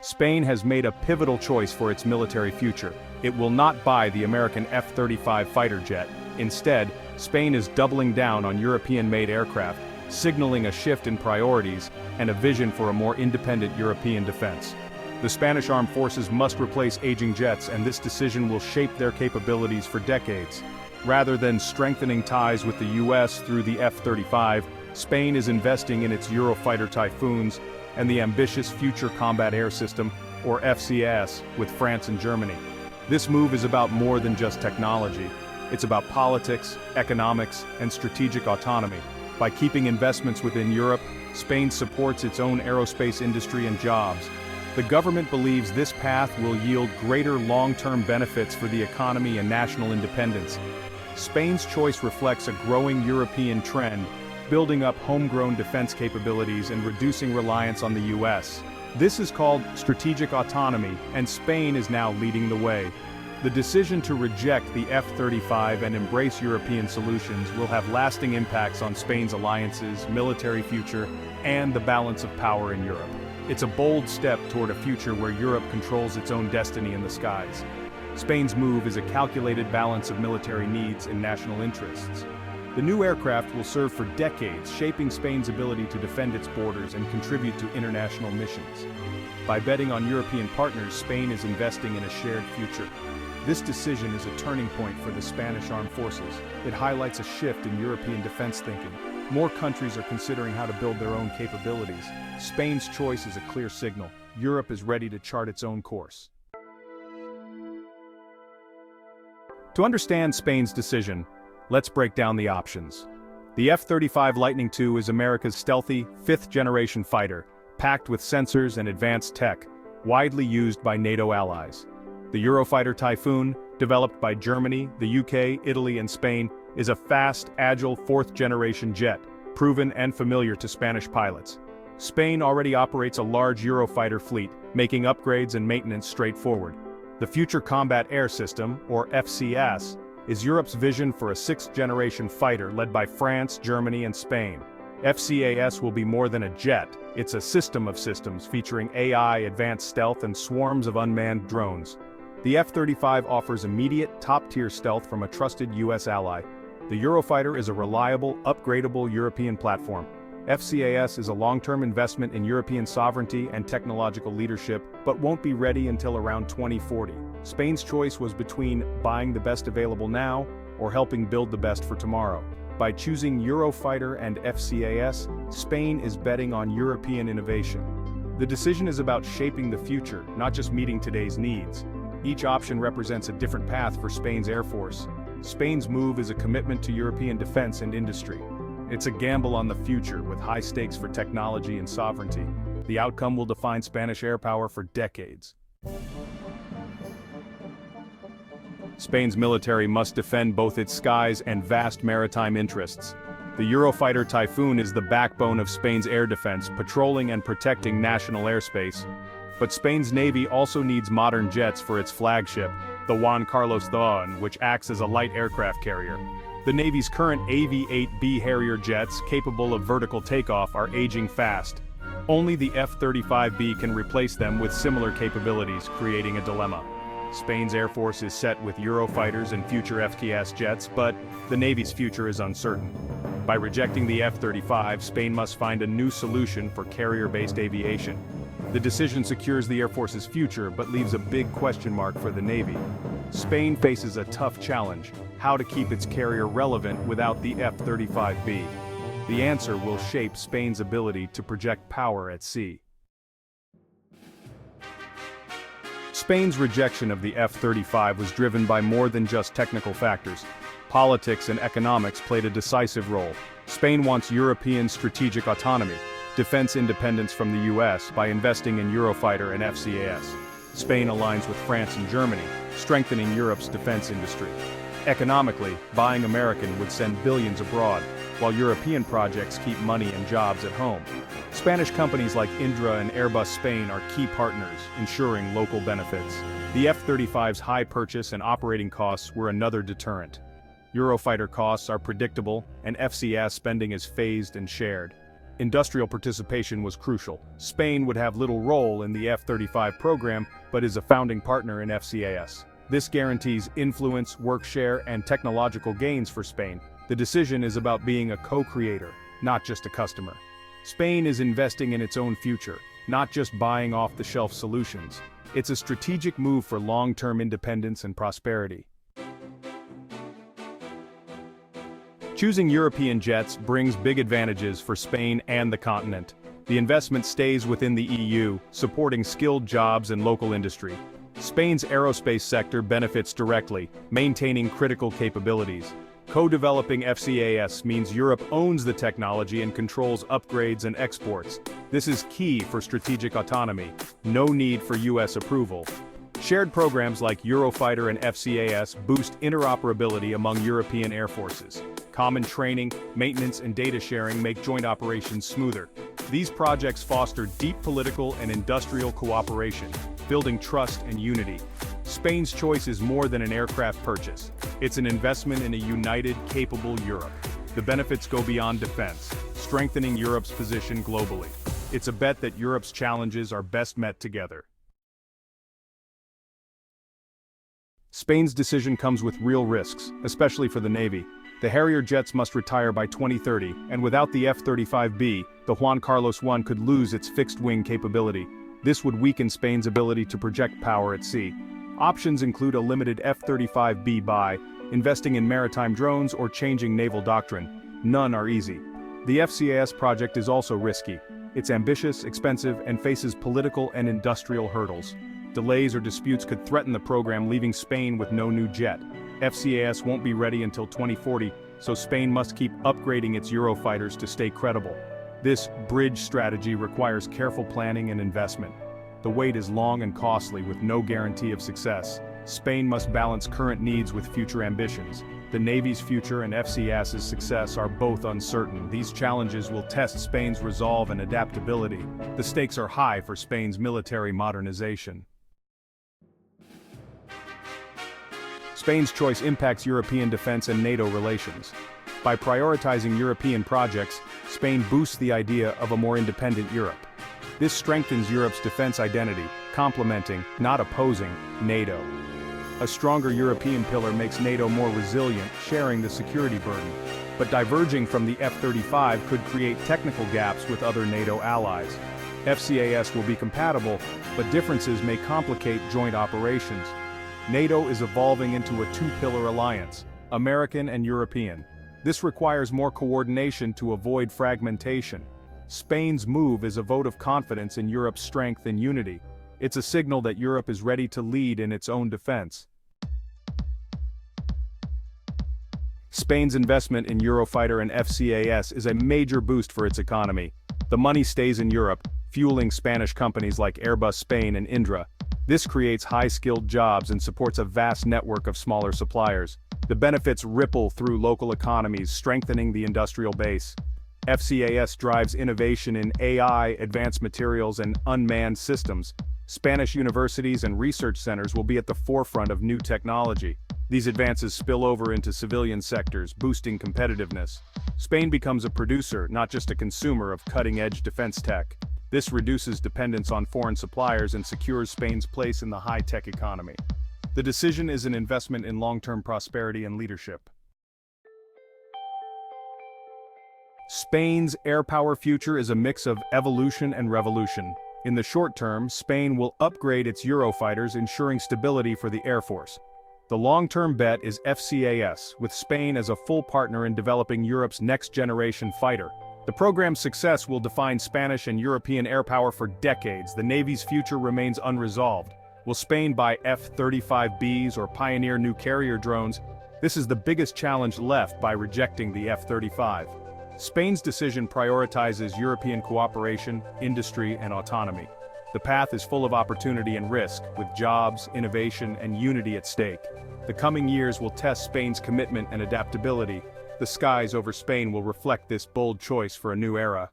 Spain has made a pivotal choice for its military future. It will not buy the American F-35 fighter jet. Instead, Spain is doubling down on European-made aircraft, signaling a shift in priorities and a vision for a more independent European defense. The Spanish armed forces must replace aging jets, and this decision will shape their capabilities for decades. Rather than strengthening ties with the US through the F-35, Spain is investing in its Eurofighter Typhoons and the ambitious Future Combat Air System, or FCAS, with France and Germany. This move is about more than just technology. It's about politics, economics, and strategic autonomy. By keeping investments within Europe, Spain supports its own aerospace industry and jobs. The government believes this path will yield greater long-term benefits for the economy and national independence. Spain's choice reflects a growing European trend, building up homegrown defense capabilities and reducing reliance on the US. This is called strategic autonomy, and Spain is now leading the way. The decision to reject the F-35 and embrace European solutions will have lasting impacts on Spain's alliances, military future, and the balance of power in Europe. It's a bold step toward a future where Europe controls its own destiny in the skies. Spain's move is a calculated balance of military needs and national interests. The new aircraft will serve for decades, shaping Spain's ability to defend its borders and contribute to international missions. By betting on European partners, Spain is investing in a shared future. This decision is a turning point for the Spanish armed forces. It highlights a shift in European defense thinking. More countries are considering how to build their own capabilities. Spain's choice is a clear signal. Europe is ready to chart its own course. To understand Spain's decision, let's break down the options. The F-35 Lightning II is America's stealthy, fifth-generation fighter, packed with sensors and advanced tech, widely used by NATO allies. The Eurofighter Typhoon, developed by Germany, the UK, Italy, and Spain, is a fast, agile fourth-generation jet, proven and familiar to Spanish pilots. Spain already operates a large Eurofighter fleet, making upgrades and maintenance straightforward. The Future Combat Air System, or FCAS, is Europe's vision for a sixth-generation fighter led by France, Germany, and Spain. FCAS will be more than a jet, it's a system of systems featuring AI, advanced stealth, and swarms of unmanned drones. The F-35 offers immediate, top-tier stealth from a trusted US ally. The Eurofighter is a reliable, upgradable European platform. FCAS is a long-term investment in European sovereignty and technological leadership, but won't be ready until around 2040. Spain's choice was between buying the best available now or helping build the best for tomorrow. By choosing Eurofighter and FCAS, Spain is betting on European innovation. The decision is about shaping the future, not just meeting today's needs. Each option represents a different path for Spain's Air Force. Spain's move is a commitment to European defense and industry. It's a gamble on the future with high stakes for technology and sovereignty. The outcome will define Spanish air power for decades. Spain's military must defend both its skies and vast maritime interests. The Eurofighter Typhoon is the backbone of Spain's air defense, patrolling and protecting national airspace. But Spain's Navy also needs modern jets for its flagship, the Juan Carlos II, which acts as a light aircraft carrier. The Navy's current AV-8B Harrier jets, capable of vertical takeoff, are aging fast. Only the F-35B can replace them with similar capabilities, creating a dilemma. Spain's Air Force is set with Eurofighters and future FCAS jets, but the Navy's future is uncertain. By rejecting the F-35, Spain must find a new solution for carrier-based aviation. The decision secures the Air Force's future, but leaves a big question mark for the Navy. Spain faces a tough challenge: how to keep its carrier relevant without the F-35B. The answer will shape Spain's ability to project power at sea. Spain's rejection of the F-35 was driven by more than just technical factors. Politics and economics played a decisive role. Spain wants European strategic autonomy, defense independence from the US by investing in Eurofighter and FCAS. Spain aligns with France and Germany, strengthening Europe's defense industry. Economically, buying American would send billions abroad, while European projects keep money and jobs at home. Spanish companies like Indra and Airbus Spain are key partners, ensuring local benefits. The F-35's high purchase and operating costs were another deterrent. Eurofighter costs are predictable, and FCAS spending is phased and shared. Industrial participation was crucial. Spain would have little role in the F-35 program, but is a founding partner in FCAS. This guarantees influence, work share, and technological gains for Spain. The decision is about being a co-creator, not just a customer. Spain is investing in its own future, not just buying off-the-shelf solutions. It's a strategic move for long-term independence and prosperity. Choosing European jets brings big advantages for Spain and the continent. The investment stays within the EU, supporting skilled jobs and local industry. Spain's aerospace sector benefits directly, maintaining critical capabilities. Co-developing FCAS means Europe owns the technology and controls upgrades and exports. This is key for strategic autonomy. No need for US approval. Shared programs like Eurofighter and FCAS boost interoperability among European air forces. Common training, maintenance, and data sharing make joint operations smoother. These projects foster deep political and industrial cooperation, building trust and unity. Spain's choice is more than an aircraft purchase. It's an investment in a united, capable Europe. The benefits go beyond defense, strengthening Europe's position globally. It's a bet that Europe's challenges are best met together. Spain's decision comes with real risks, especially for the Navy. The Harrier jets must retire by 2030, and without the F-35B, the Juan Carlos I could lose its fixed-wing capability. This would weaken Spain's ability to project power at sea. Options include a limited F-35B buy, investing in maritime drones, or changing naval doctrine. None are easy. The FCAS project is also risky. It's ambitious, expensive, and faces political and industrial hurdles. Delays or disputes could threaten the program, leaving Spain with no new jet. FCAS won't be ready until 2040, so Spain must keep upgrading its Eurofighters to stay credible. This bridge strategy requires careful planning and investment. The wait is long and costly with no guarantee of success. Spain must balance current needs with future ambitions. The Navy's future and FCAS's success are both uncertain. These challenges will test Spain's resolve and adaptability. The stakes are high for Spain's military modernization. Spain's choice impacts European defense and NATO relations. By prioritizing European projects, Spain boosts the idea of a more independent Europe. This strengthens Europe's defense identity, complementing, not opposing, NATO. A stronger European pillar makes NATO more resilient, sharing the security burden. But diverging from the F-35 could create technical gaps with other NATO allies. FCAS will be compatible, but differences may complicate joint operations. NATO is evolving into a two-pillar alliance, American and European. This requires more coordination to avoid fragmentation. Spain's move is a vote of confidence in Europe's strength and unity. It's a signal that Europe is ready to lead in its own defense. Spain's investment in Eurofighter and FCAS is a major boost for its economy. The money stays in Europe, fueling Spanish companies like Airbus Spain and Indra. This creates high-skilled jobs and supports a vast network of smaller suppliers. The benefits ripple through local economies, strengthening the industrial base. FCAS drives innovation in AI, advanced materials, and unmanned systems. Spanish universities and research centers will be at the forefront of new technology. These advances spill over into civilian sectors, boosting competitiveness. Spain becomes a producer, not just a consumer, of cutting-edge defense tech. This reduces dependence on foreign suppliers and secures Spain's place in the high-tech economy. The decision is an investment in long-term prosperity and leadership. Spain's air power future is a mix of evolution and revolution. In the short term, Spain will upgrade its Eurofighters, ensuring stability for the Air Force. The long-term bet is FCAS, with Spain as a full partner in developing Europe's next-generation fighter. The program's success will define Spanish and European air power for decades. The Navy's future remains unresolved. Will Spain buy F-35Bs or pioneer new carrier drones? This is the biggest challenge left by rejecting the F-35. Spain's decision prioritizes European cooperation, industry, and autonomy. The path is full of opportunity and risk, with jobs, innovation, and unity at stake. The coming years will test Spain's commitment and adaptability. The skies over Spain will reflect this bold choice for a new era.